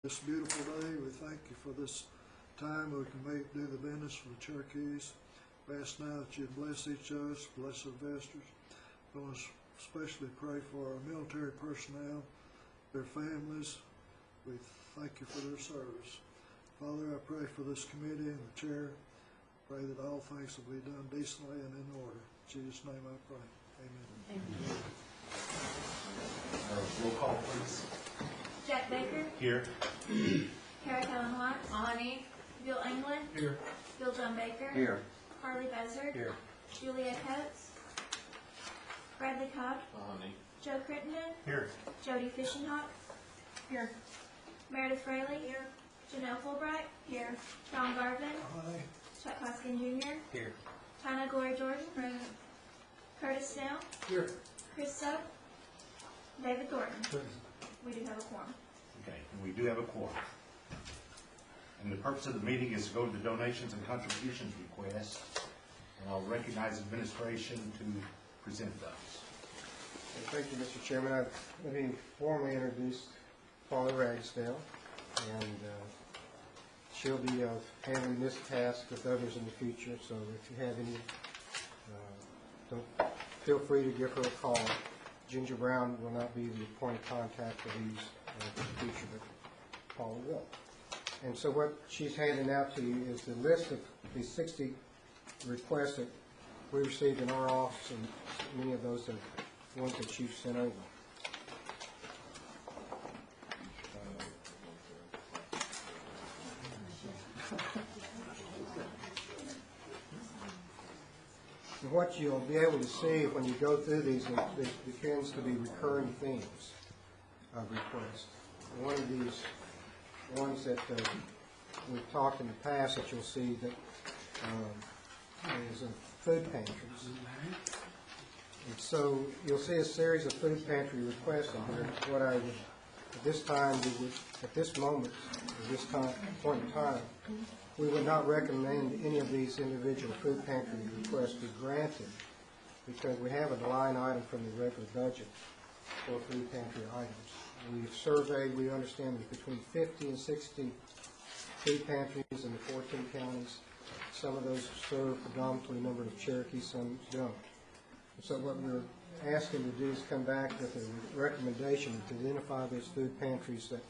This beautiful day, we thank you for this time we can do the business for the Cherokees. We ask now that you'd bless each of us, bless our visitors. We want to especially pray for our military personnel, their families. We thank you for their service. Father, I pray for this committee and the chair. Pray that all things will be done decently and in order. In Jesus' name I pray. Amen. Amen. Roll call, please. Jack Baker. Here. Kara Kellen White. Mahoney. Bill England. Here. Bill John Baker. Here. Harley Buzzard. Here. Julia Coates. Bradley Cobb. Mahoney. Joe Crittenden. Here. Jody Fishenhawk. Here. Meredith Fraley. Here. Janelle Fulbright. Here. Don Garvin. Aye. Chuck Hoskin Jr. Here. Tina Glory Jordan. Present. Curtis Snell. Here. Chris Soap. David Thornton. We do have a quorum. Okay, and we do have a quorum. And the purpose of the meeting is to go to the donations and contributions request, and I'll recognize administration to present those. Thank you, Mr. Chairman. Let me formally introduce Paula Ragsdale, and she'll be handling this task with others in the future. So if you have any, don't feel free to give her a call. Ginger Brown will not be the point of contact for these in the future, but Paula will. And so what she's handing out to you is the list of the 60 requests that we received in our office, and many of those are ones that you've sent over. And what you'll be able to see when you go through these, there tends to be recurring themes of requests. One of these ones that we've talked in the past that you'll see that is food pantries. And so you'll see a series of food pantry requests in here. What I would, at this time, at this moment, at this point in time, we would not recommend any of these individual food pantry requests be granted because we have a line item from the regular budget for food pantry items. We've surveyed, we understand there's between 50 and 60 food pantries in the 14 counties. Some of those serve predominantly a number of Cherokee, some don't. So what we're asking to do is come back with a recommendation to identify those food pantries that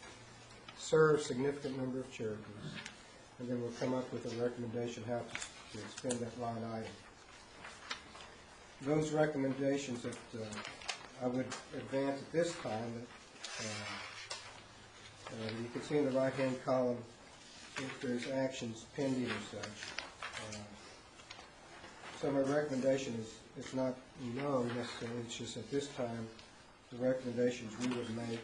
serve a significant number of Cherokees. And then we'll come up with a recommendation how to expend that line item. Those recommendations that I would advance at this time, you can see in the right-hand column if there's actions pending or such. So my recommendation is not no necessarily, it's just at this time the recommendations we would make.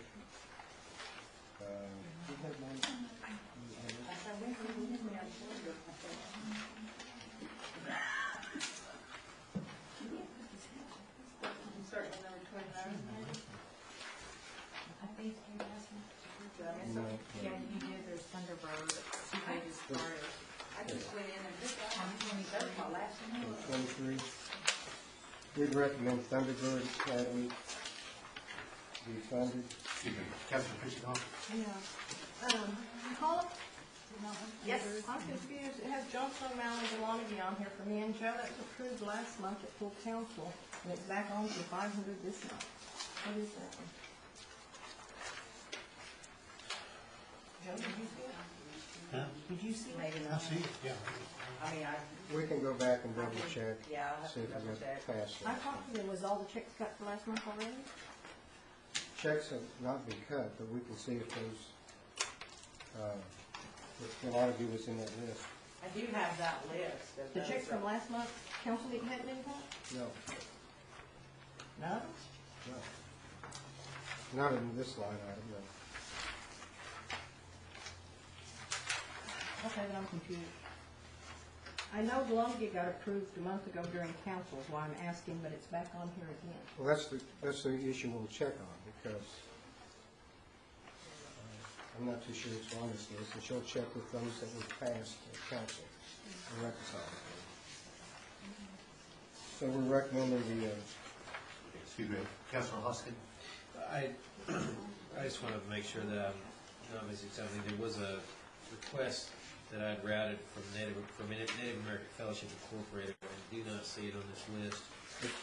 Yeah, you did. There's Thunderbird, 2 pages prior. I just went in and just got my last one. 23. We'd recommend Thunderbird Academy be funded. Excuse me, Councilor Fisher. Yeah. Paula? Yes. I'm confused. It has Johnson, O'Malley, and Lonnie on here for me and Joe. That was approved last month at full council, and it's back on to 500 this month. What is that one? Joe, did you see it? Huh? Did you see it? Maybe I not. see it, yeah. I mean, We can go back and double check. yeah, I'll have See to if double we check. got past I that. thought it was all the checks cut for last month already. Checks have not been cut, but we can see if those, if a lot of you was in that list. I do have that list. Of The those checks that- from last month, council didn't have any cut? No, No. no. Not in this line item, no. Okay, then I'm confused. I know the Longy got approved a month ago during council, is why I'm asking, but it's back on here again. Well, that's the issue we'll check on, because I'm not too sure it's on this list, and she'll check with those that were passed at council and reconcile. So we're recommending the Excuse me, Councilor Hoskin. I just want to make sure that I'm not very successful. There was a request that I'd routed from Native American Fellowship Incorporated. I do not see it on this list.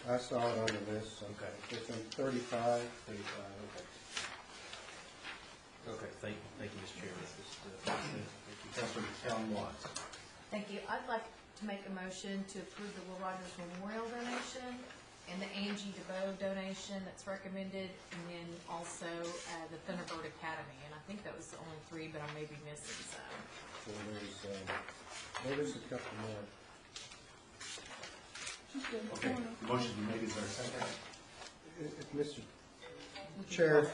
I saw it on the list, so Okay. it's on 35. 35, okay. Okay, thank you, Mr. Chairman. Thank you. Councilor Calhoun Watts. Thank you. I'd like to make a motion to approve the Will Rogers Memorial donation and the Angie DeBoe donation that's recommended, and then also the Thunderbird Academy. And I think that was the only three, but I may be missing some. So there's a couple more. Okay, the motion's been made, is there a second? Mr. Chair,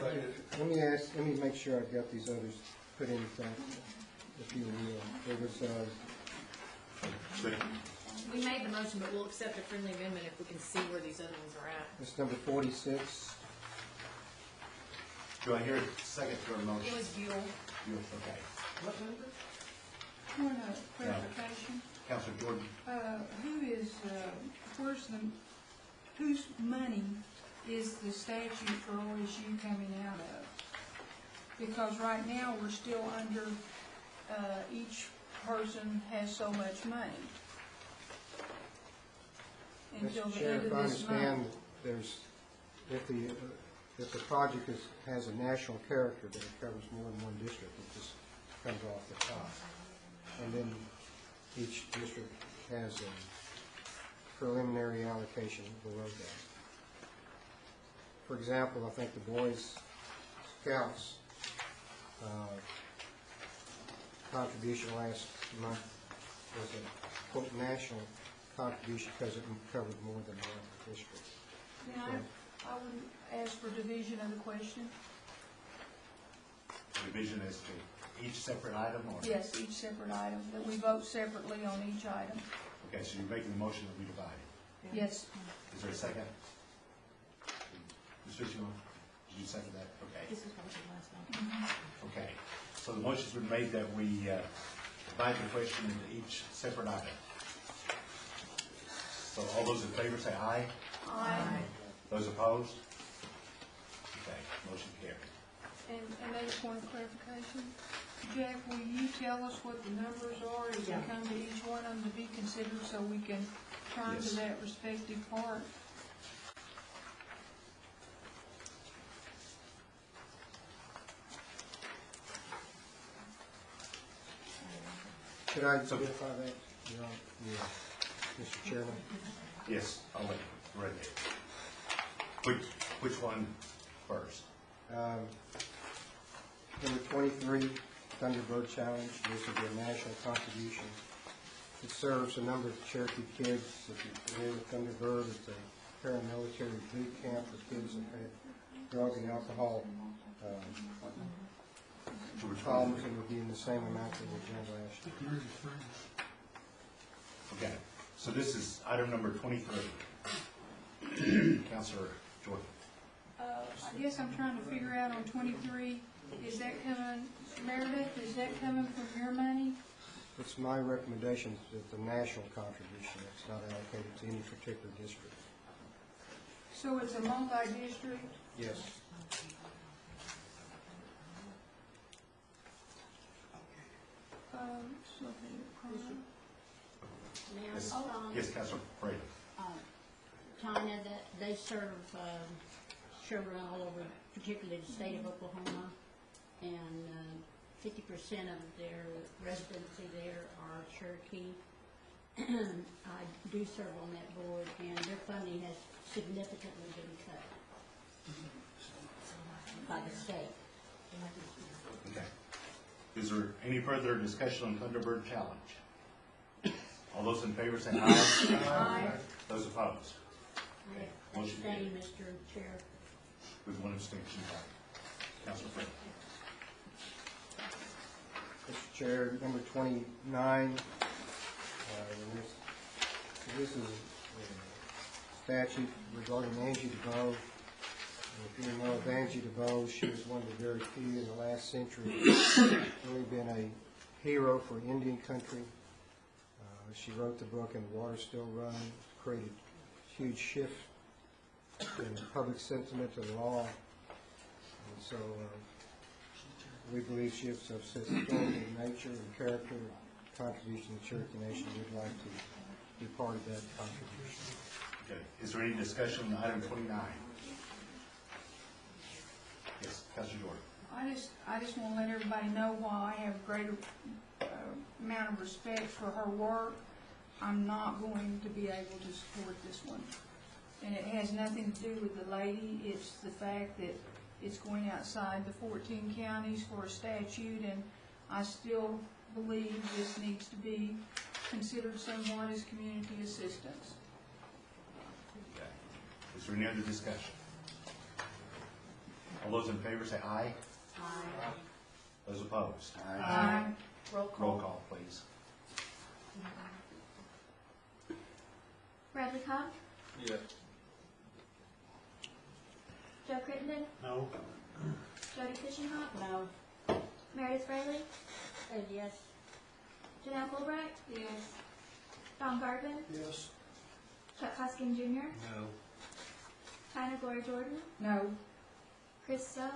let me make sure I've got these others put in front, if you will. There was, We made the motion, but we'll accept a friendly amendment if we can see where these other ones are at. it's number 46. Do I hear a second to our It motion? was Buell. Okay. Point of clarification, Councilor Jordan? whose money is the statute for OSU coming out of? Because right now, we're still under, each person has so much money. Until Mr. the Chair, end if of I this understand, month. there's, if the project has a national character, that it covers more than one district, it just comes off the top. And then each district has a preliminary allocation below that. For example, I think the Boy Scouts contribution last month was a quote national contribution because it covered more than one district. Then I would ask for division of the question. Division as to each separate item, or? Yes, each separate item, that we vote separately on each item. Okay, so you're making the motion that we divide. Yes. Is there a second? Ms. Fishman, did you second that? Okay. This is what we did last month. Okay, so the motion's been made that we divide the question into each separate item. So all those in favor say aye. Aye. Those opposed? Okay, motion carried. And another point of clarification, Jack, will you tell us what the numbers are as we come to each one of them to be considered so we can turn Yes. to that respective part? Should I identify that? Yeah. Mr. Chairman? Yes, I'll let you read it. Which one first? Number 23, Thunderbird Challenge. This will be a national contribution. It serves a number of Cherokee kids. If you're familiar with Thunderbird, it's a paramilitary boot camp for kids that have drug and alcohol problems, and would be in the same amount that we did last year. Okay, so this is item number 23. Councilor Jordan. I guess I'm trying to figure out on 23, is that coming, Meredith, is that coming from your money? It's my recommendation that the national contribution, it's not allocated to any particular district. So it's a multi-district? Yes. Yes, Now, yes, Councilor Brady. Tanya, that they serve children all over, particularly the state of Oklahoma, and 50% of their residency there are Cherokee. I do serve on that board, and their funding has significantly been cut by the state. Okay. Is there any further discussion on Thunderbird Challenge? All those in favor say aye. Aye. Those opposed? I Motion abstain, carried. Mr. Chair. With one abstention. Councilor Brady. Mr. Chair, number 29, this is a statute regarding Angie DeBoe. If you know of Angie DeBoe, she was one of the very few in the last century really been a hero for Indian country. She wrote the book And the Water Still Runs, created a huge shift in public sentiment and law. And so We believe she is of historical nature and character, contribution to the Cherokee Nation. We'd like to be part of that contribution. Okay. Is there any discussion on item 29? Yes, Councilor Jordan. I just want to let everybody know while I have greater amount of respect for her work, I'm not going to be able to support this one. And it has nothing to do with the lady, it's the fact that it's going outside the 14 counties for a statute, and I still believe this needs to be considered somewhat as community assistance. Okay. Is there any other discussion? All those in favor say aye. Aye. Those opposed? Aye. Roll call. Roll call, please. Bradley Cobb, Yes. Joe Crittenden, No. Jody Fishenhop, No. Meredith Fraley, Yes. Janelle Fulbright, Yes. Don Garvin, Yes. Chuck Hoskin Jr., No. Tyler Gloria Jordan, No. Chris Stowe,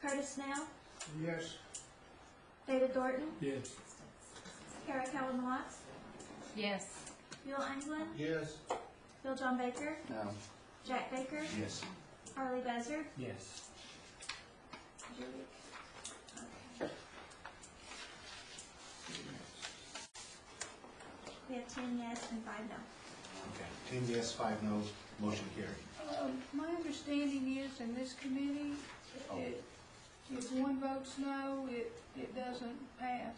Curtis Snell, Yes. David Thornton, Yes. Kara Calvin Watts, Yes. Bill England, Yes. Bill John Baker, No. Jack Baker, Yes. Harley Bezer, Yes. Julie. Okay. We have 10 yes and 5 no. Okay. 10 yes, 5 no. Motion carried. My understanding is in this committee, if one votes no, it doesn't pass.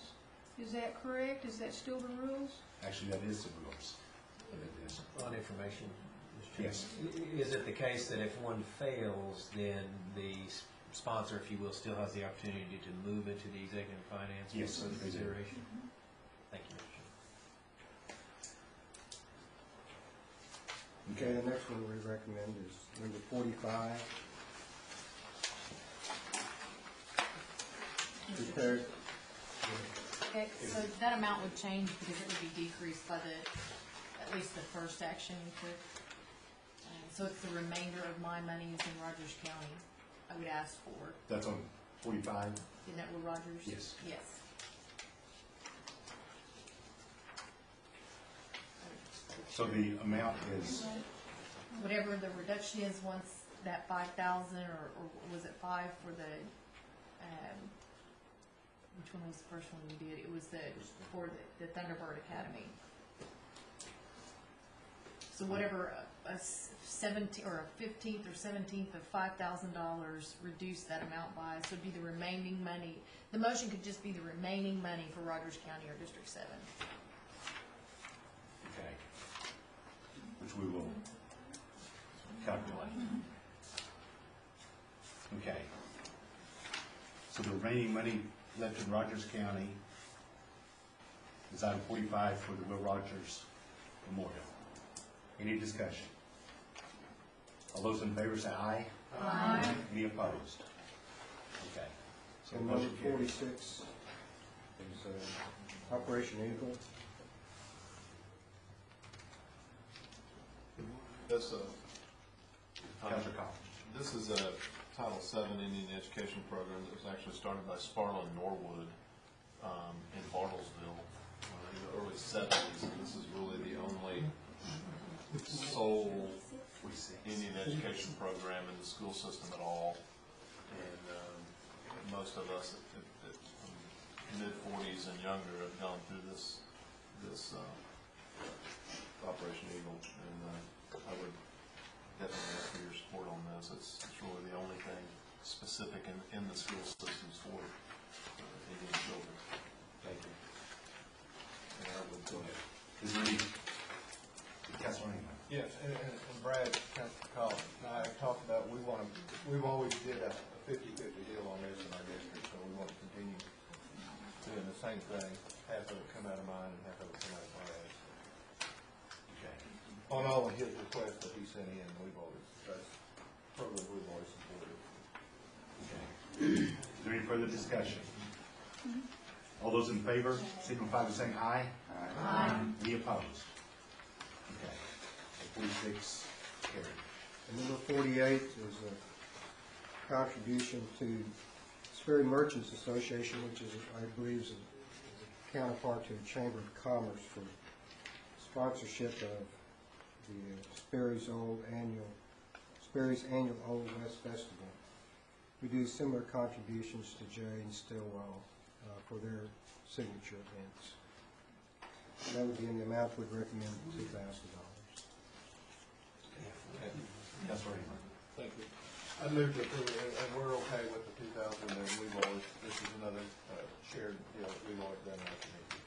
Is that correct? Is that still the rules? Actually, that is the rules. But it is. On information, Mr. Yes. Chairman. Is it the case that if one fails, then the sponsor, if you will, still has the opportunity to move into the executive finance for Yes, further they do. consideration? Thank you, Mr. Chairman. Okay, the next one we recommend is number 45. Prepare, Okay, so that amount would change because it would be decreased by at least the first action you took. So it's the remainder of my money is in Rogers County, I would ask for. That's on 45? Isn't that where Rogers? Yes. Yes. So the amount is, Whatever the reduction is once that 5,000, or was it 5 for the, which one was the first one we did? It was for the Thunderbird Academy. So whatever a 17th or a 15th or 17th of $5,000 reduce that amount by, so it'd be the remaining money. The motion could just be the remaining money for Rogers County or District 7. okay, which we will calculate. Okay. So the remaining money left in Rogers County is item 45 for the Will Rogers Memorial. Any discussion? All those in favor say aye. Aye. Any opposed? Okay. So and number motion carries. 46 is Operation Eagle. This, Councilor Collins. this is a Title VII Indian Education Program that was actually started by Sparla and Norwood in Bartlesville in the early 70s. And this is really the only sole Indian education program in the school system at all. And most of us at mid-40s and younger have gone through this Operation Eagle. And I would definitely ask for your support on this. It's really the only thing specific in the school systems for Indian children. Thank you. And I would Go ahead. Is there any, Councilor Ingram? Yes, and Brad, Councilor Collins, and I have talked about, we've always did a 50-50 deal on this in our district, so we want to continue doing the same thing, half of it come out of mine and half of it come out of Brad's. Okay. On all of his requests that he sent in, that's program we've always supported. Okay. Is there any further discussion? All those in favor, signify by saying aye. Aye. Any opposed? Okay. 46 carried. And number 48 is a contribution to Sperry Merchants Association, which is, I believe, is a counterpart to the Chamber of Commerce for sponsorship of the Sperry's annual Old West Festival. We do similar contributions to Jay and Stillwell for their signature events. That would be in the amount we'd recommend, $2,000. Councilor Ingram. Thank you. I moved it, and we're okay with the 2,000, and we've always, this is another shared deal that we've always done in our community.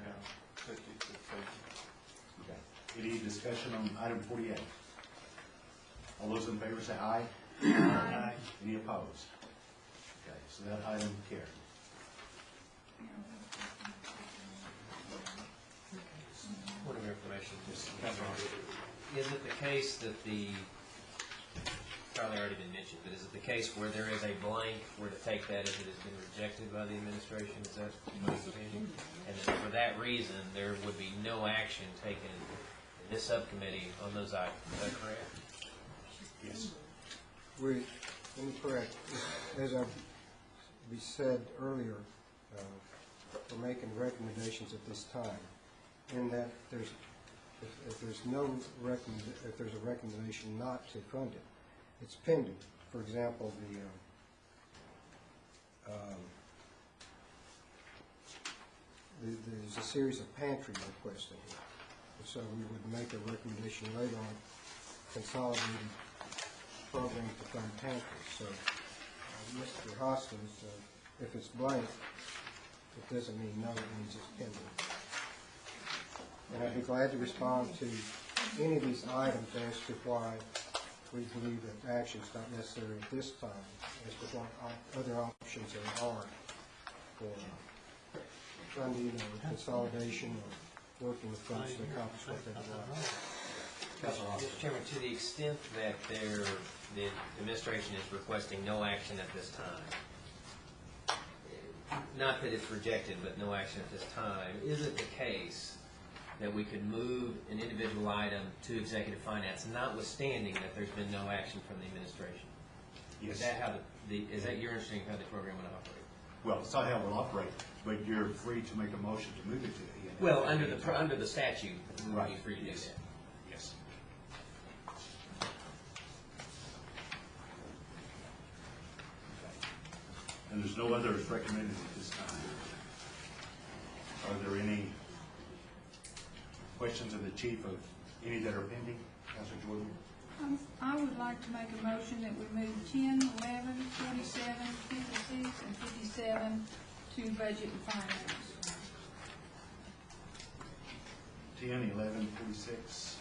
Yeah, 50, 50. Okay. Any discussion on item 48? All those in favor say aye. Aye. Any opposed? Okay, so that item carried. Point of information. Yes, Councilor Arnold. Is it the case that probably already been mentioned, but is it the case where there is a blank where to take that if it has been rejected by the administration? Is that my understanding? And then for that reason, there would be no action taken in this subcommittee on those items. Is that correct? Yes. Let me correct, as we said earlier, we're making recommendations at this time, in that if there's a recommendation not to fund it, it's pending. For example, there's a series of pantry requests in here. So we would make a recommendation later on consolidated program to fund pantry. So, Mr. Hoskins, if it's blank, it doesn't mean no, it means it's pending. And I'd be glad to respond to any of these items as to why we believe that action's not necessary at this time, as to what other options there are for funding or consolidation or working with funds to accomplish what they want. Mr. Chairman, to the extent that the administration is requesting no action at this time, not that it's rejected, but no action at this time, is it the case that we could move an individual item to executive finance, notwithstanding that there's been no action from the administration? Yes. Is that your understanding of how the program would operate? Well, it's not how it will operate, but you're free to make a motion to move it to the end. Well, under the statute, we would be free to do Yes. that. Yes. Okay. And there's no others recommended at this time. Are there any questions of the chief of any that are pending? Councilor Jordan? I would like to make a motion that we move 10, 11, 47, 56, and 57 to budget and finance. 10, 11, 46.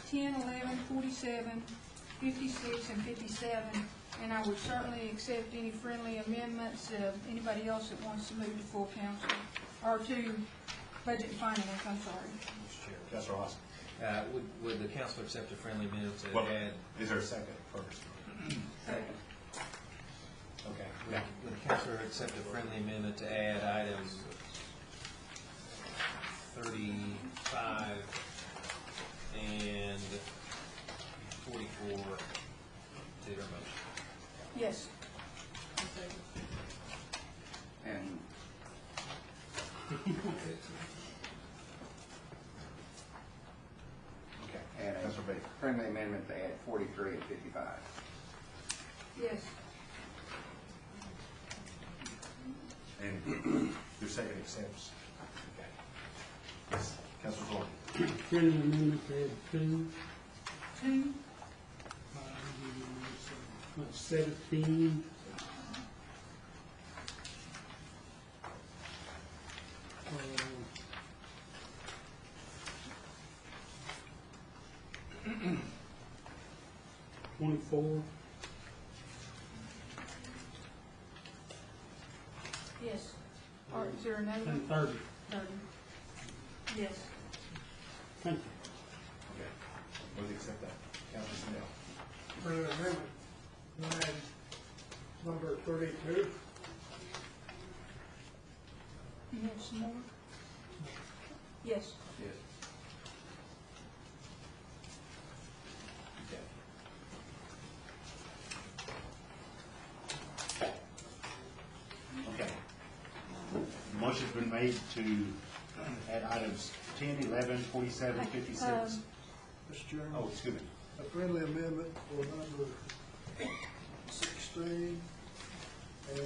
10, 11, 47, 56, and 57, and I would certainly accept any friendly amendments of anybody else that wants to move to full council, or to budget and finance, I'm sorry. Mr. Chair. Councilor Austin. Would the council accept a friendly amendment to Well, add? is there a second first? Second. Okay. Would the council accept a friendly amendment to add items 35 and 44 to their motion? Yes. And Okay. and a Councilor Baker. friendly amendment to add 43 and 55. Yes. And your second accepts. Okay. Yes. Councilor Thornton. Friendly amendment to add 2, 2, 17, 24, yes. Or is there another one? and 30. 30. Yes. Thank you. Okay. Will you accept that? Councilor Snell. Friendly amendment, line number 32. You have some more? Yes. Yes. Okay. Motion's been made to add items 10, 11, 47, 56. Mr. Chairman, Oh, excuse me. a friendly amendment for number 16, and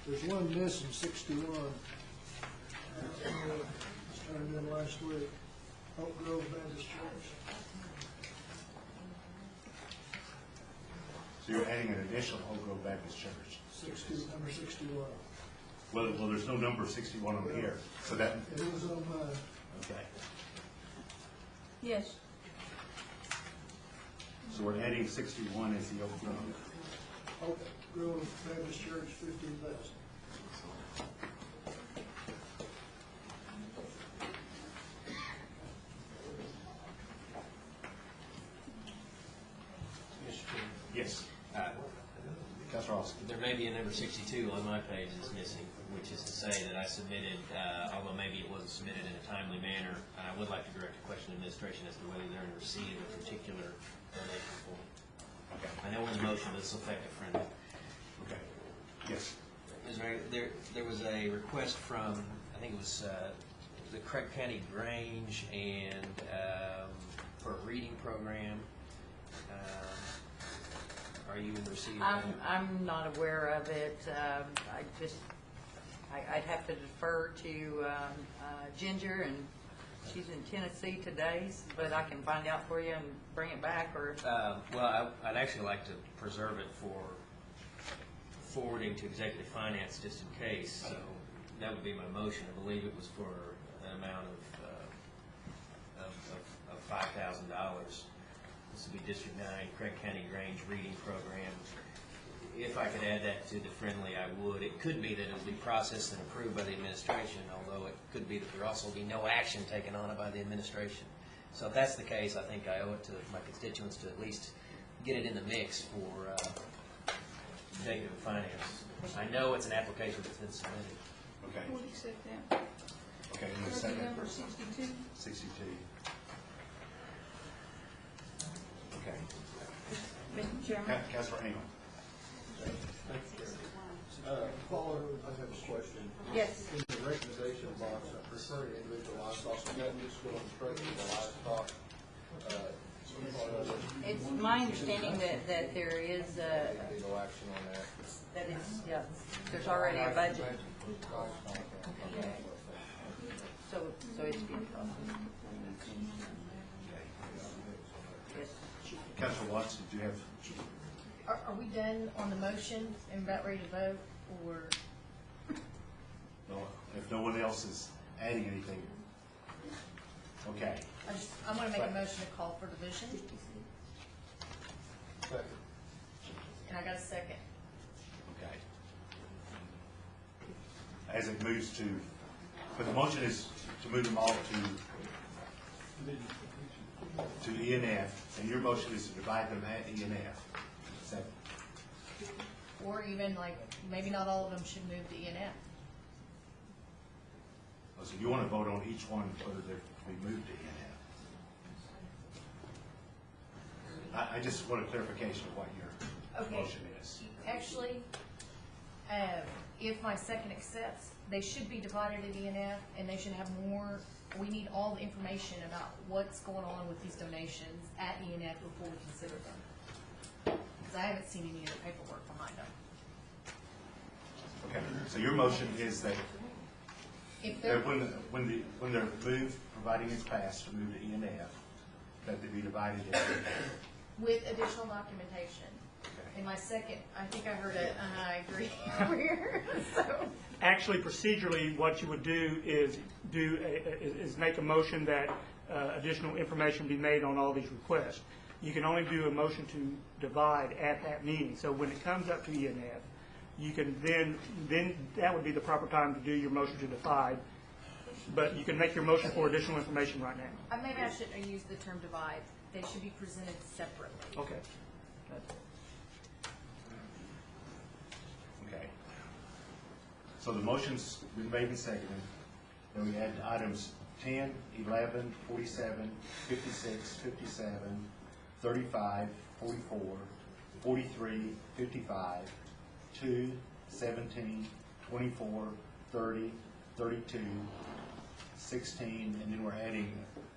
there's one missing, 61. It's turned in last week. Oak Grove Baptist Church. So you're adding an additional Oak Grove Baptist Church. Number 61. Well, there's no number 61 on here, so that, It was on mine. okay. Yes. So we're adding 61 as the Oak Grove. Oak Grove Baptist Church, 15,000. Mr. Chairman, Yes. uh, Councilor Austin. there may be a number 62 on my page that's missing, which is to say that I submitted, although maybe it wasn't submitted in a timely manner, I would like to direct a question to administration as to whether they're in receipt of a particular donation form. Okay. I know in the motion this will affect a friend. Okay. Yes. Ms. Mary, there was a request from, I think it was the Craig County Grange and for a reading program. Are you in receipt of that? I'm not aware of it. I'd have to defer to Ginger, and she's in Tennessee today, but I can find out for you and bring it back, or... Well, I'd actually like to preserve it for forwarding to executive finance just in case, so that would be my motion. I believe it was for an amount of $5,000. This would be District 9, Craig County Grange Reading Program. If I could add that to the friendly, I would. It could be that it would be processed and approved by the administration, although it could be that there also will be no action taken on it by the administration. So if that's the case, I think I owe it to my constituents to at least get it in the mix for executive finance. I know it's an application that's been submitted. Okay. Would accept that. Okay. And the That's second. number 62. 62. Okay. Mr. Chairman. Councilor Engel. Paula, I have a question. Yes. In the recommendation box, I prefer to individual livestock, so that just going straight to the livestock. It's my understanding that there is, No action on that. that it's, yeah, there's already a budget, so it's being processed. Yes. Councilor Watts, did you have? Are we done on the motion and about ready to vote, or? No, if no one else is adding anything. Okay. I want to make a motion to call for division, Second. and I got a second. Okay. As it moves to, but the motion is to move them all to ENF, and your motion is to divide them at ENF. Is that, Or even like, maybe not all of them should move to ENF. oh, so you want to vote on each one whether they're to be moved to ENF? I just want a clarification of what your Okay. motion is. Actually, if my second accepts, they should be divided at ENF, and they should have more, we need all the information about what's going on with these donations at ENF before we consider them. Because I haven't seen any of the paperwork behind them. Okay, so your motion is that If they're, when they're moved, providing it's passed to move to ENF, that they be divided into. with additional documentation. In my second, I think I heard it, and I agree over here, so. Actually, procedurally, what you would do is make a motion that additional information be made on all these requests. You can only do a motion to divide at that meeting. So when it comes up to ENF, you can then that would be the proper time to do your motion to divide. But you can make your motion for additional information right now. Maybe I shouldn't use the term divide. They should be presented separately. Okay. Okay. So the motion's been made and seconded. Then we add items 10, 11, 47, 56, 57, 35, 44, 43, 55, 2, 17, 24, 30, 32, 16, and then we're adding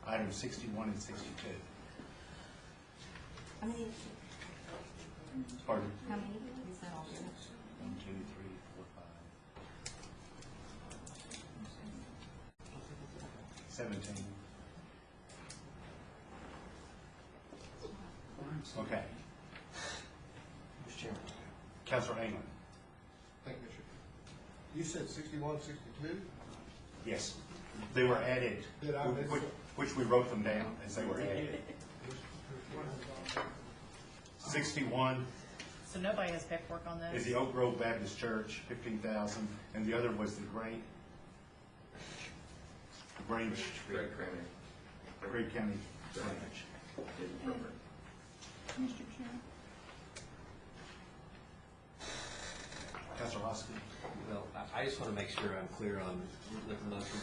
items 61 and 62. I mean, Pardon? how many is that all? 1, 2, 3, 4, 5. 17. Okay. Mr. Chairman. Councilor England? Thank you, Mr. You said 61, 62? Yes. They were added, Did I miss it? which we wrote them down as they were added. 61 So nobody has paperwork on is those? the Oak Grove Baptist Church, 15,000, and the other was the Grange County Grange. Mr. Chairman. Councilor Hoskin? Well, I just want to make sure I'm clear on the motion.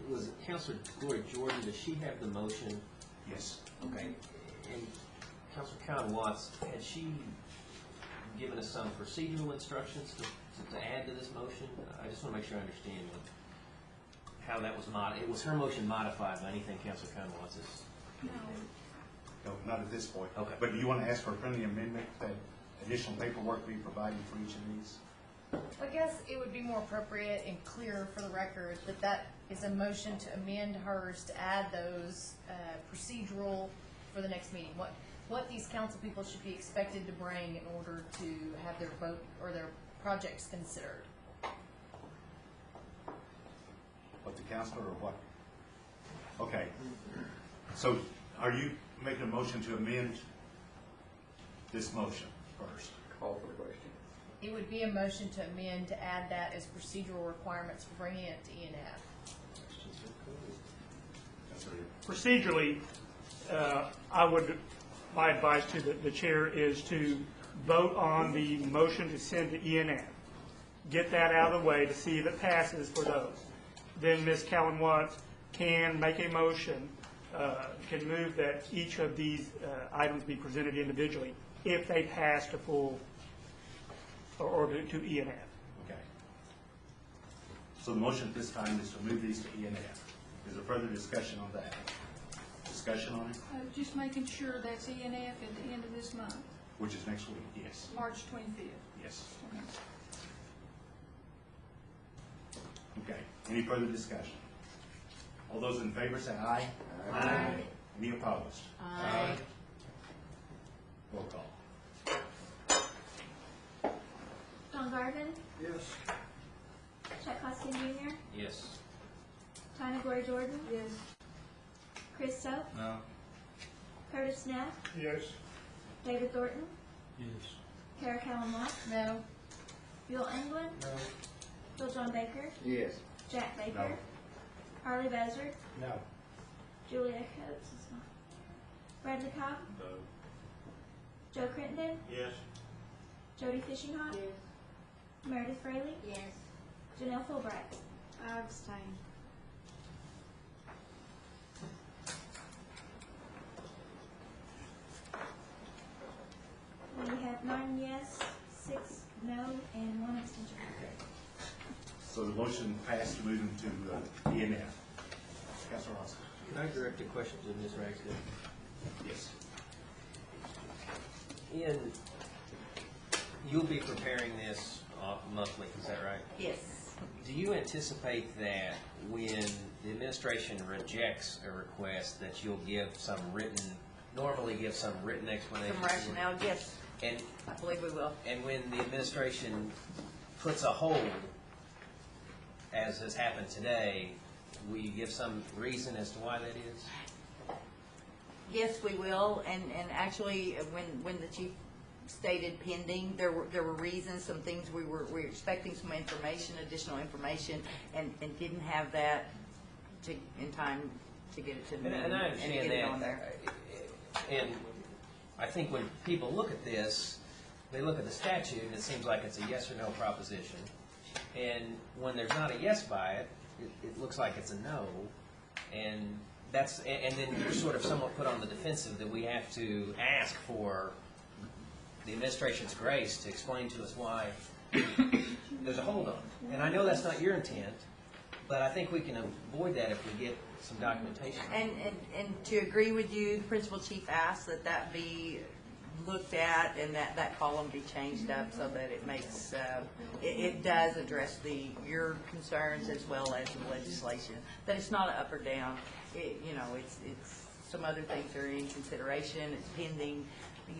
Was Councilor Gloria Jordan, does she have the motion? Yes. Okay. And Councilor Kyle Watts, had she given us some procedural instructions to add to this motion? I just want to make sure I understand how that was it was her motion modified by anything Councilor Kyle Watts is? No, not at this point. Okay. But do you want to ask for a friendly amendment that additional paperwork be provided for each of these? I guess it would be more appropriate and clear for the record that that is a motion to amend hers to add those procedural for the next meeting. What these council people should be expected to bring in order to have their vote or their projects considered. What, the councilor or what? Okay. So are you making a motion to amend this motion first? Call for the question. It would be a motion to amend to add that as procedural requirements for bringing it to ENF. Procedurally, my advice to the chair is to vote on the motion to send to ENF. Get that out of the way to see if it passes for those. Then Ms. Cowan Watts can make a motion, can move that each of these items be presented individually if they pass to full or to ENF. Okay. So the motion at this time is to move these to ENF. Is there further discussion on that? Discussion on it? Just making sure that's ENF at the end of this month, Which is next week, yes. March 25th. Yes. Okay. Any further discussion? All those in favor say aye. Aye. Any opposed? Aye. Roll call. John Garvin, Yes. Chuck Hoskin Jr., Yes. Tanya Gloria Jordan. Yes. Chris Soap, No. Curtis Neff, Yes. David Thornton, Yes. Kara Callan Watts, No. Bill England, No. Bill John Baker, Yes. Jack Baker, No. Harley Bezzard, No. Julia Coates is not. Bradley Cobb, No. Joe Crittenden, Yes. Jody Fishinghott, Meredith Fraley, Yes. Janelle Fulbright. I abstain. We have 9 yes, 6 no, and 1 abstention. So the motion passed to move them to ENF. Councilor Hoskin? Can I direct a question to Ms. Ragsdale? Yes. You'll be preparing this monthly, is that right? Yes. Do you anticipate that when the administration rejects a request, that you'll normally give some written explanation? Some rationale, yes, And, I believe we will. and when the administration puts a hold, as has happened today, will you give some reason as to why that is? Yes, we will, and actually, when the chief stated pending, there were reasons, some things we were expecting some information, additional information, and didn't have that in time to get it to them. And I understand get it on that. there. And I think when people look at this, they look at the statute, and it seems like it's a yes or no proposition. And when there's not a yes by it, it looks like it's a no. And then you're sort of somewhat put on the defensive that we have to ask for the administration's grace to explain to us why there's a hold on it. And I know that's not your intent, but I think we can avoid that if we get some documentation. And to agree with you, the principal chief asked that that be looked at and that column be changed up so that it makes, it does address your concerns as well as the legislation. That it's not an up or down. It's some other things are in consideration, it's pending,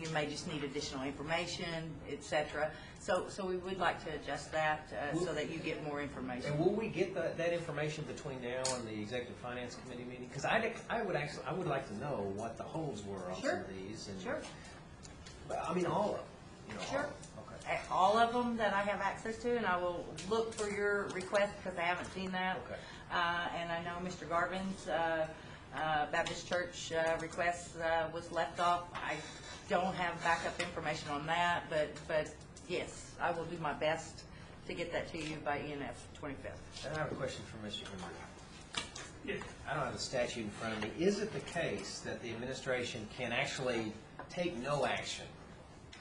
you may just need additional information, et cetera. So we would like to adjust that so that you get more information. And will we get that information between now and the Executive Finance Committee meeting? Because I would like to know what the holds were on some of these. And, Sure. I mean, all of them. Sure. Okay. All of them that I have access to, and I will look for your request because I haven't seen that. Okay. And I know Mr. Garvin's Baptist Church request was left off. I don't have backup information on that, but yes, I will do my best to get that to you by ENF 25th. And I have a question for Mr. Henry. Yes. I don't have the statute in front of me. Is it the case that the administration can actually take no action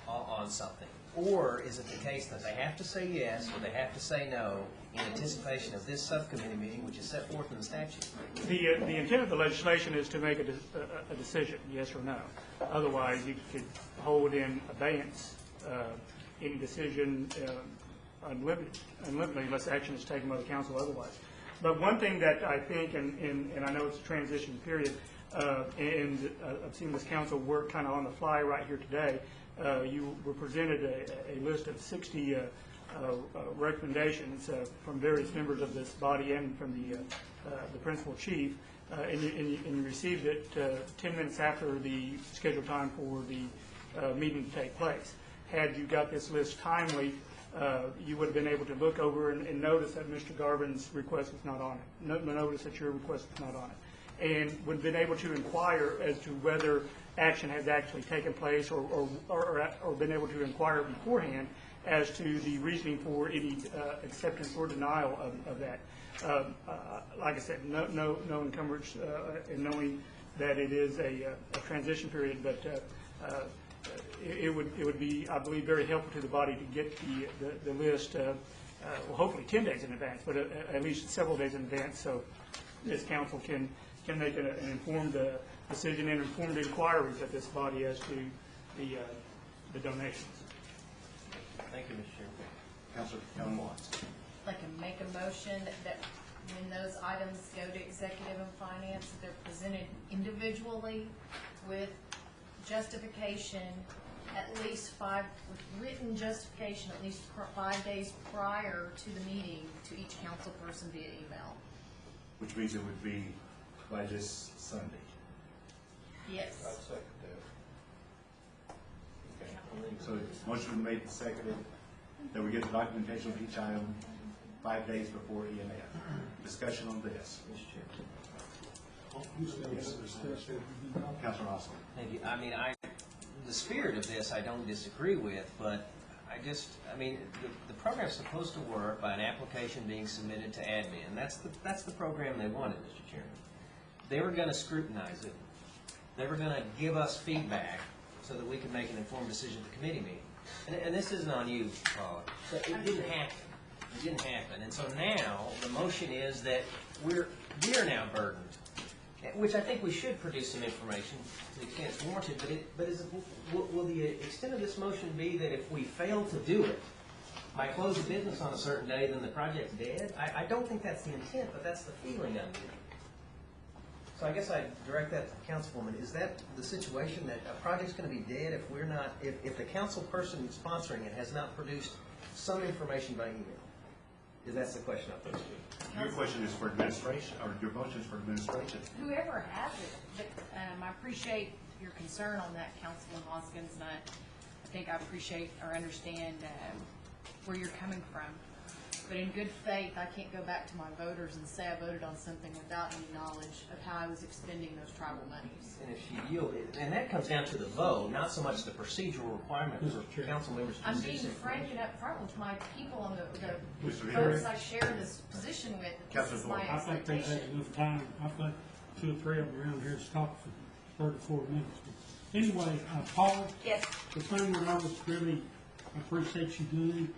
on something? Or is it the case that they have to say yes or they have to say no in anticipation of this subcommittee meeting, which is set forth in the statute? The intent of the legislation is to make a decision, yes or no. Otherwise, you could hold in abeyance any decision unlimitedly unless action is taken by the council otherwise. But one thing that I think, and I know it's a transition period, and I've seen this council work kind of on the fly right here today. You were presented a list of 60 recommendations from various members of this body and from the principal chief, and you received it 10 minutes after the scheduled time for the meeting to take place. Had you got this list timely, you would have been able to look over and notice that Mr. Garvin's request was not on it. Notice that your request was not on it. And would have been able to inquire as to whether action has actually taken place or been able to inquire beforehand as to the reasoning for any acceptance or denial of that. Like I said, no encumbrance in knowing that it is a transition period, but it would be, I believe, very helpful to the body to get the list, well, hopefully 10 days in advance, but at least several days in advance, so this council can make an informed decision and informed inquiries at this body as to the donations. Thank you, Mr. Chairman. Councilor Helen Watts. I'd like to make a motion that when those items go to executive and finance, they're presented individually with justification at least with written justification at least 5 days prior to the meeting to each council person via email. Which means it would be by this Sunday. Yes. I'd second that. Okay. So motion made and seconded that we get the documentation of each item 5 days before EMF. Discussion on this. Mr. Chairman. Yes. Councilor Austin. Thank you. I mean, the spirit of this I don't disagree with, but the program's supposed to work by an application being submitted to admin. That's the program they wanted, Mr. Chairman. They were going to scrutinize it. They were going to give us feedback so that we could make an informed decision at the committee meeting. And this isn't on you, Paula. But it didn't happen. It didn't happen. And so now the motion is that we're now burdened, which I think we should produce some information to the extent it's warranted. But will the extent of this motion be that if we fail to do it by close of business on a certain day, then the project's dead? I don't think that's the intent, but that's the feeling I'm getting. So I guess I direct that to the councilwoman. Is that the situation, that a project's going to be dead if we're not, if the council person sponsoring it has not produced some information by email? That's the question I pose to you. Your question is for administration, or your motion is for administration? Whoever has it, but I appreciate your concern on that, Councilman Hoskins, and I think I appreciate or understand where you're coming from. But in good faith, I can't go back to my voters and say I voted on something without any knowledge of how I was expending those tribal monies. And if she yielded, and that comes down to the vote, not so much the procedural requirement for council members to I'm produce being information. frank and upfront with my people on the Mr. voters I share this position with. This is my I think they've had expectation. enough time. I've got 2 or 3 of them around here to talk for 34 minutes. But anyway, Paul, Yes. the thing that I was really appreciate you doing,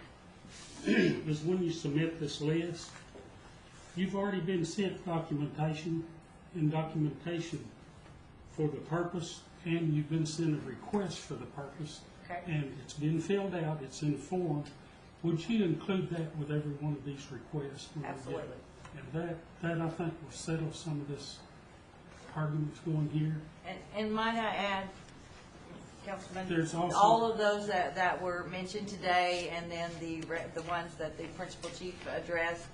is when you submit this list, you've already been sent documentation for the purpose, and you've been sent a request for the purpose. Okay. And it's been filled out, it's in form. Would you include that with every one of these requests? when we get Absolutely. it? And that I think will settle some of this arguments going here. And might I add, Councilman, There's also- all of those that were mentioned today, and then the ones that the principal chief addressed,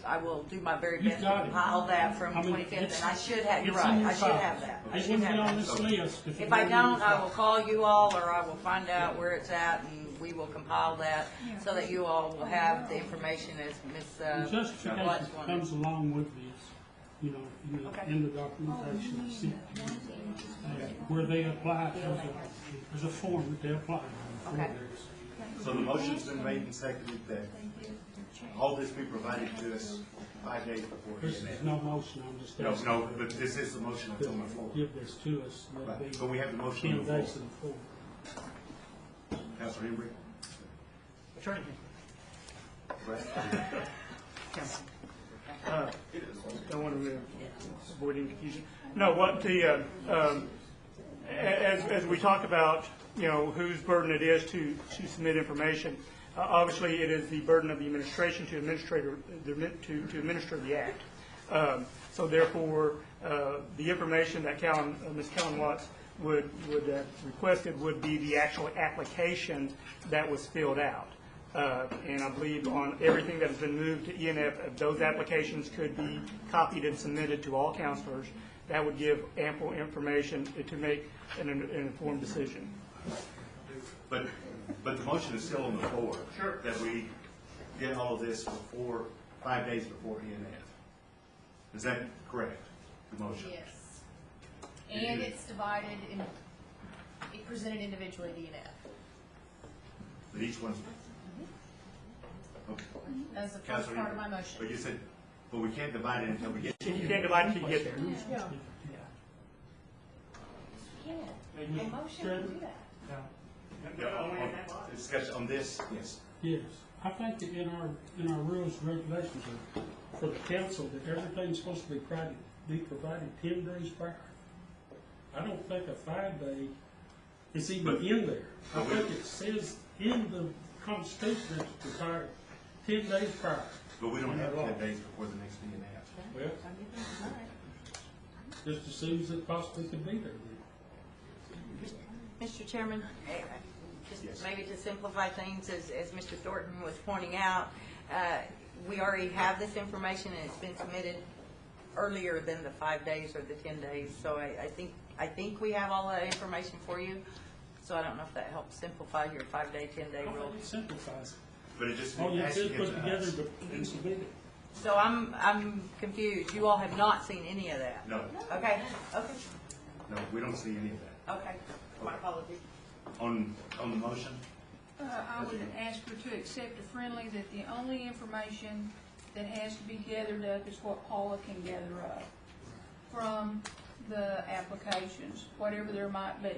I will do my very You've best to got it. compile that from I mean, 25th, and I should have, you're it's in right, your I should file. have that. I It should wouldn't be have on that. this list if it If I wasn't in don't, your I file. will call you all, or I will find out where it's at, and we will compile that, so that you all will have the information as The Ms. justification Watts wanted. comes along with this, you know, Okay. in the documentation. See, where they apply, there's a form that they apply on. Okay. So the motion's been made and seconded that all this be provided to us 5 days before the This is event. no motion, I'm just No, asking. no, but this is the motion that's on the floor. Give this to us, that'll Right, be but we have the motion 10 on the days floor. before. Councilor Henry? Attorney. Brad? Don't want to avoid any confusion. No, what the, as we talk about, you know, whose burden it is to submit information, obviously it is the burden of the administration to administer the act. So therefore, the information that Ms. Kellen Watts would have requested would be the actual application that was filled out. And I believe on everything that has been moved to ENF, if those applications could be copied and submitted to all counselors, that would give ample information to make an informed decision. But the motion is still on the floor. Sure. That we get all of this before, 5 days before ENF. Is that correct, the motion? Yes. And it's divided in, it presented individually to ENF. But each one's, okay. As the first Councilor part of my Henry. motion. But you said, but we can't divide it until we get. You can't divide it until you get there. A motion to do that. Discussion on this, yes. Yes, I think that in our rules and regulations for the council, that everything's supposed to be provided 10 days prior. I don't think a 5-day is even in there. I think it says in the Constitution that it's required 10 days prior. But we don't have 10 days before the next ENF. Well, just as soon as it possibly could be there then. Mr. Chairman, Yes. just maybe to simplify things, as Mr. Thornton was pointing out, we already have this information and it's been submitted earlier than the 5 days or the 10 days. So I think we have all that information for you. So I don't know if that helps simplify your 5-day, 10-day I rule. think it simplifies it. But it just. All you have has to to do get is put to us. together and submit it. So I'm confused. You all have not seen any of that? No, Okay, no, we don't see any of that. okay. My apologies. On the motion, I would ask her to accept a friendly that the only information that has to be gathered up is what Paula can gather up from the applications, whatever there might be.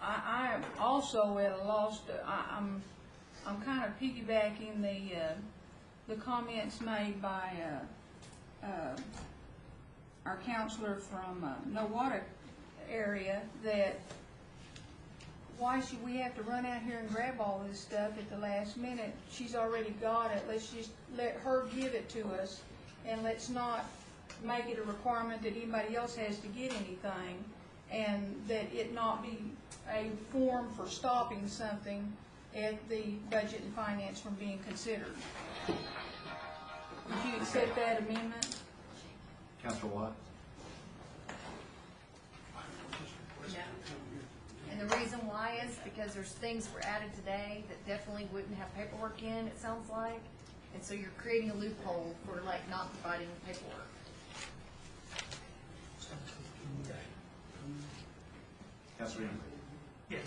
I am also at a loss to, I'm kind of piggybacking the comments made by our counselor from Nowata area, that why should we have to run out here and grab all this stuff at the last minute? She's already got it. Let's just let her give it to us, and let's not make it a requirement that anybody else has to get anything, and that it not be a form for stopping something at the budget and finance from being considered. Would you accept that amendment? Councilor Watt? No. And the reason why is because there's things were added today that definitely wouldn't have paperwork in, it sounds like. And so you're creating a loophole for like not providing paperwork. Councilor Henry? Yes.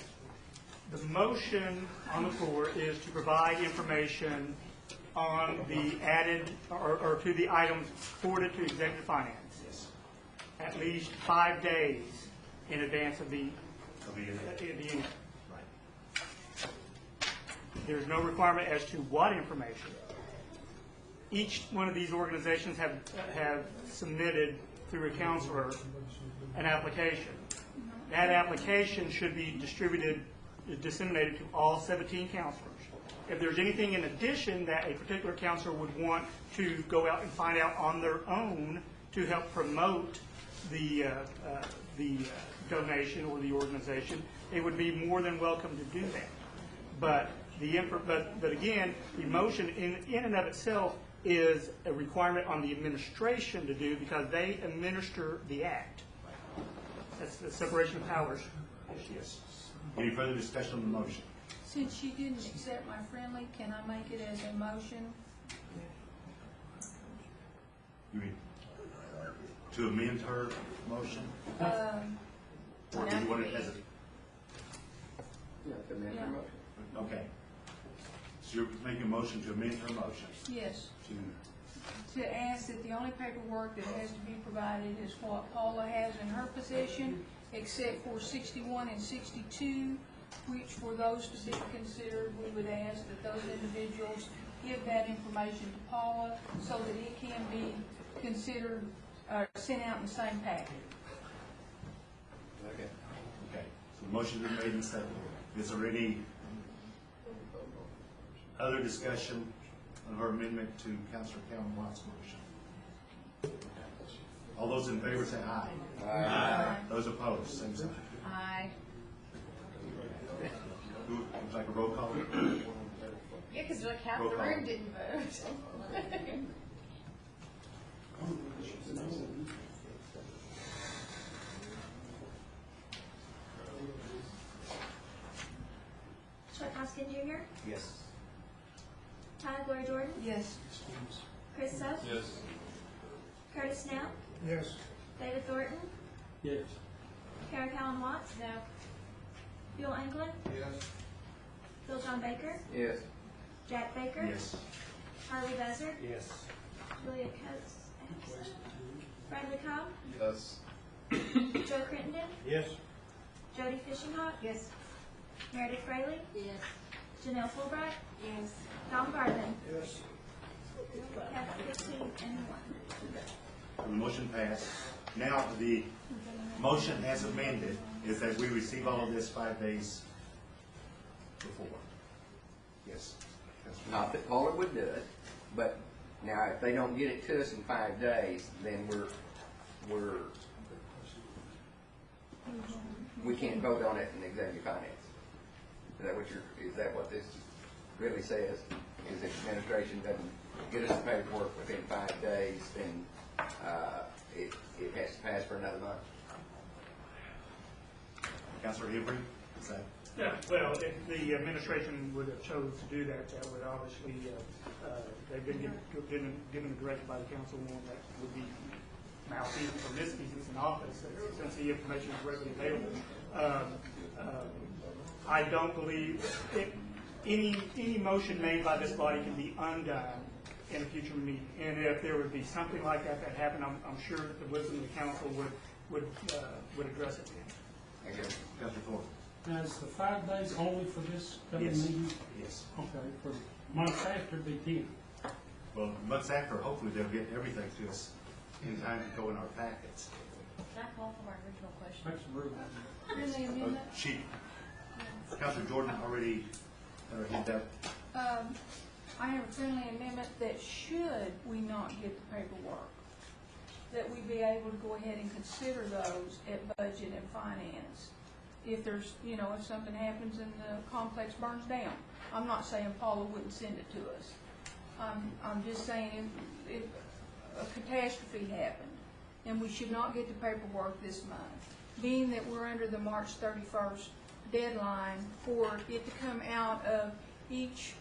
The motion on the floor is to provide information on the added, or to the items forwarded to executive finance. Yes. At least 5 days in advance of the It'll be in there. at the end. There's no requirement as to what information. Each one of these organizations have submitted through a counselor an application. That application should be disseminated to all 17 counselors. If there's anything in addition that a particular counselor would want to go out and find out on their own to help promote the donation or the organization, they would be more than welcome to do that. But again, the motion in and of itself is a requirement on the administration to do because they administer the act. That's the separation of powers. Yes. Any further discussion on the motion? Since she didn't accept my friendly, can I make it as a motion? You mean to amend her motion? Or do you want it as a? Yeah, to amend Yeah. the motion. Okay. So you're making a motion to amend her motion Yes. to, ask that the only paperwork that has to be provided is what Paula has in her possession, except for 61 and 62, which for those to be considered, we would ask that those individuals give that information to Paula so that it can be considered, sent out in the same packet. Okay. okay. So the motion has been made and seconded. Is there any other discussion on her amendment to Councilor Calvin Watt's motion? All those in favor say aye. Aye. Those opposed, same sign. Aye. Would you like a roll call? Yeah, because like half Roll the call. room didn't vote. Chuck Hoskin Jr., Yes. Tyler Gloria Jordan, Yes. Chris Suff, Yes. Curtis Snell, Yes. David Thornton, Yes. Kara Callan Watts, No. Bill England, Yes. Bill John Baker, Yes. Jack Baker, Yes. Harley Buzzard, Yes. Julia Coates, absent. Bradley Cobb, Yes. Joe Crittenden, Yes. Jody Fishinghawk, Yes. Meredith Fraley, Yes. Janelle Fulbright, Yes. Don Garvin. Yes. Have 15 and 1. The motion passed. Now, the motion as amended is that we receive all of this 5 days before. Yes. Not that Paula would do it, but now if they don't get it to us in 5 days, then we can't vote on it in executive finance. Is that what this really says? Is if administration doesn't get us the paperwork within 5 days, then it has to pass for another month? Councilor Hibble, is that? Yeah, well, if the administration would have chosen to do that, that would obviously, they've been given a directive by the councilwoman that would be malfeasance or misfeasance in office, since the information is readily available. I don't believe any motion made by this body can be undone in a future meeting. And if there would be something like that happened, I'm sure that the wisdom of the council would address it then. Okay. Councilor Thornton? Now, is the 5 days only for this coming Yes. meeting? Yes. Okay, for months after, it'd be 10. Well, months after, hopefully they'll get everything to us in time to go in our packets. Can I call for my original question? That's rude. Friendly amendment? Councilor Jordan already hit that. I have a friendly amendment that should we not get the paperwork, that we be able to go ahead and consider those at budget and finance. If there's, if something happens and the complex burns down. I'm not saying Paula wouldn't send it to us. I'm just saying if a catastrophe happened and we should not get the paperwork this month, being that we're under the March 31st deadline for it to come out of each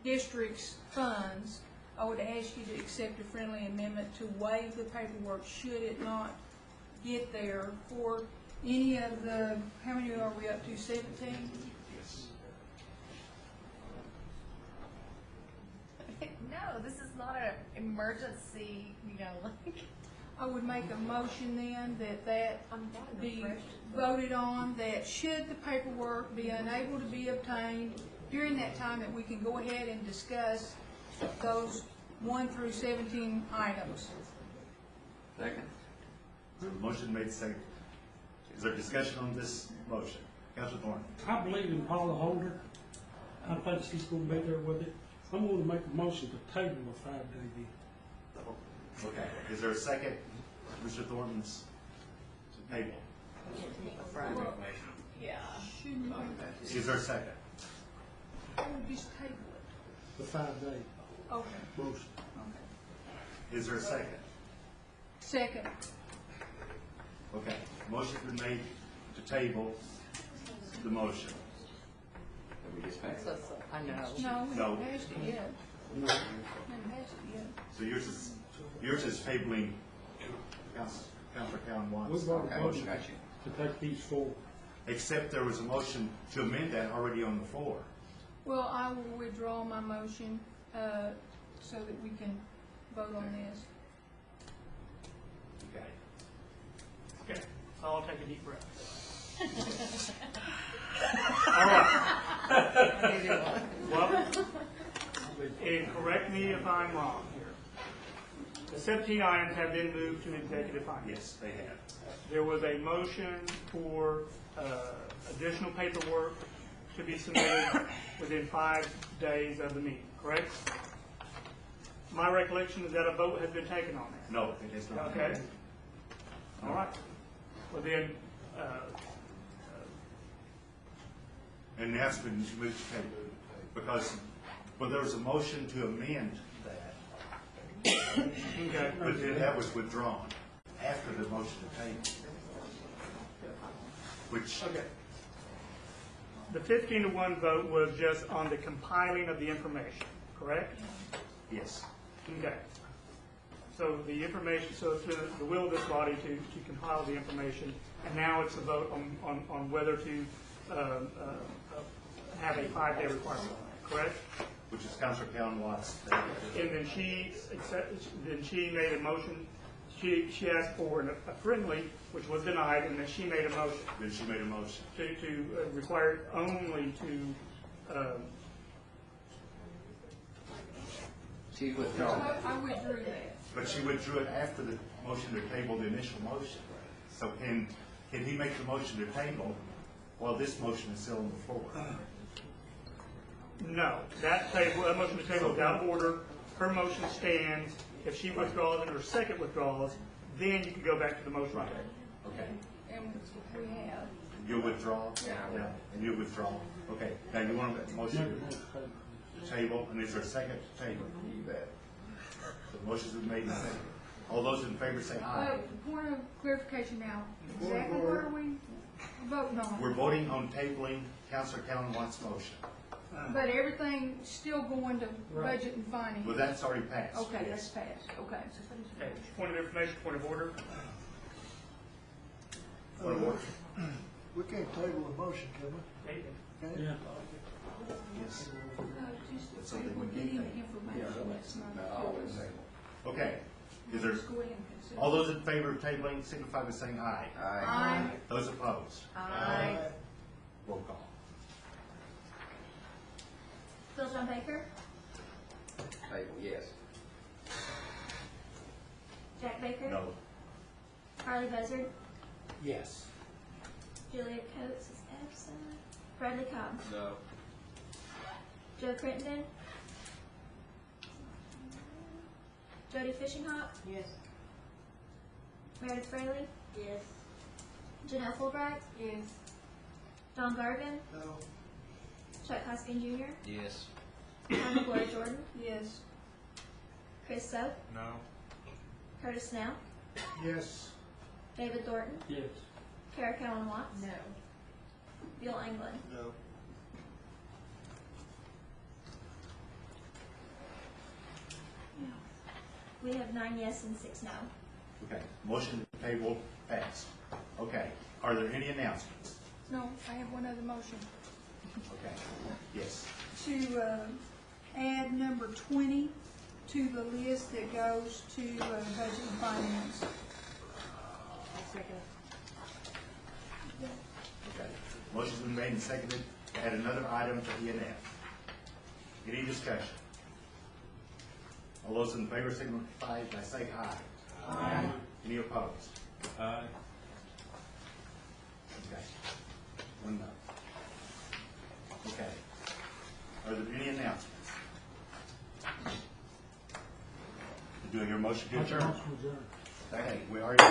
district's funds, I would ask you to accept a friendly amendment to waive the paperwork should it not get there for any of the, how many are we up to, 17? Yes. No, this is not an emergency, like, I would make a motion then that be voted on, that should the paperwork be unable to be obtained during that time, that we can go ahead and discuss those 1 through 17 items. Second. Motion made second. Is there discussion on this motion? Councilor Thornton? I believe in Paula Holder. I think she's gonna be there with it. I'm gonna make a motion to table a 5-day deal. Okay, is there a second, Mr. Thornton's table? Yeah. Shouldn't we, Is there a second? we would just table it? The 5-day Okay, motion. okay. Is there a second? Second. Okay, motion's been made to table the motion. That we just passed. I know. No, we No. haven't passed it yet. No. Haven't passed it yet. So yours is tabling Councilor Cowan We've wants, already Okay, voted got you. to take these forward. except there was a motion to amend that already on the floor. Well, I will withdraw my motion, so that we can vote on this. Okay. Okay, so I'll take a deep breath. All right. Well, and correct me if I'm wrong here. The 17 items have been moved to executive finance. Yes, they have. There was a motion for additional paperwork to be submitted within 5 days of the meeting, correct? My recollection is that a vote has been taken on that. No, it is not. Okay. All right. Well then, And that's been moved to table, because, well, there was a motion to amend that, okay. but then that was withdrawn after the motion to table. Which, Okay. The 15-1 vote was just on the compiling of the information, correct? yes, Okay. So the information, so it's the will of this body to compile the information, and now it's a vote on whether to have a 5-day requirement, correct? which is Councilor Cowan Watts. And then she made a motion, she asked for a friendly, which was denied, and then she made a motion Then she made a motion. to require only to, She's withdrawn. I withdrew that. But she withdrew it after the motion to table the initial motion. So can he make the motion to table while this motion is still on the floor? no, that motion to table is out of order, her motion stands, if she withdraws and her second withdraws, then you can go back to the motion. Right. Okay. And we have. You'll withdraw? Yeah. And you'll withdraw? Okay. Now you want a motion to table, and is there a second to table? You bet. The motion's been made and seconded. All those in favor say aye. Point of clarification now, exactly what are we voting on? We're voting on tabling Councilor Cowan Watts' motion. But everything's still going to budget and finance? Well, that's already passed. Okay, that's passed, okay. Okay, point of information, point of order. Point of order. We can't table a motion, can we? Can we? Yeah. Yes. Just something we getting can the take. information, that's not. Not always table. Okay. Is there, Just go ahead and consider. all those in favor of tabling signify by saying aye. Aye. Those opposed? Aye. Roll call. Bill John Baker, Table, yes. Jack Baker. No. Harley Buzzard, Yes. Juliet Coates is absent. Bradley Cobb, No. Joe Crittenden, Jody Fishinghawk, Yes. Meredith Fraley, Yes. Janelle Fulbright, Yes. Don Garvin, No. Chuck Hoskin Jr., Yes. Tanya Gloria Jordan, Yes. Chris Soap, No. Curtis Snell, Yes. David Thornton, Yes. Kara Cowan Watts, No. Bill England. No. We have 9 yes and 6 no. Okay. Motion to table passed. Okay. Are there any announcements? No, I have one other motion. Okay. Yes. To add number 20 to the list that goes to budget and finance. Okay. Motion's been made and seconded to add another item to E and F. Any discussion? All those in favor signify by saying aye. Aye. Any opposed? Aye. Okay. One no. Okay. Are there any announcements? Do I hear a motion to adjourn? Okay, we already.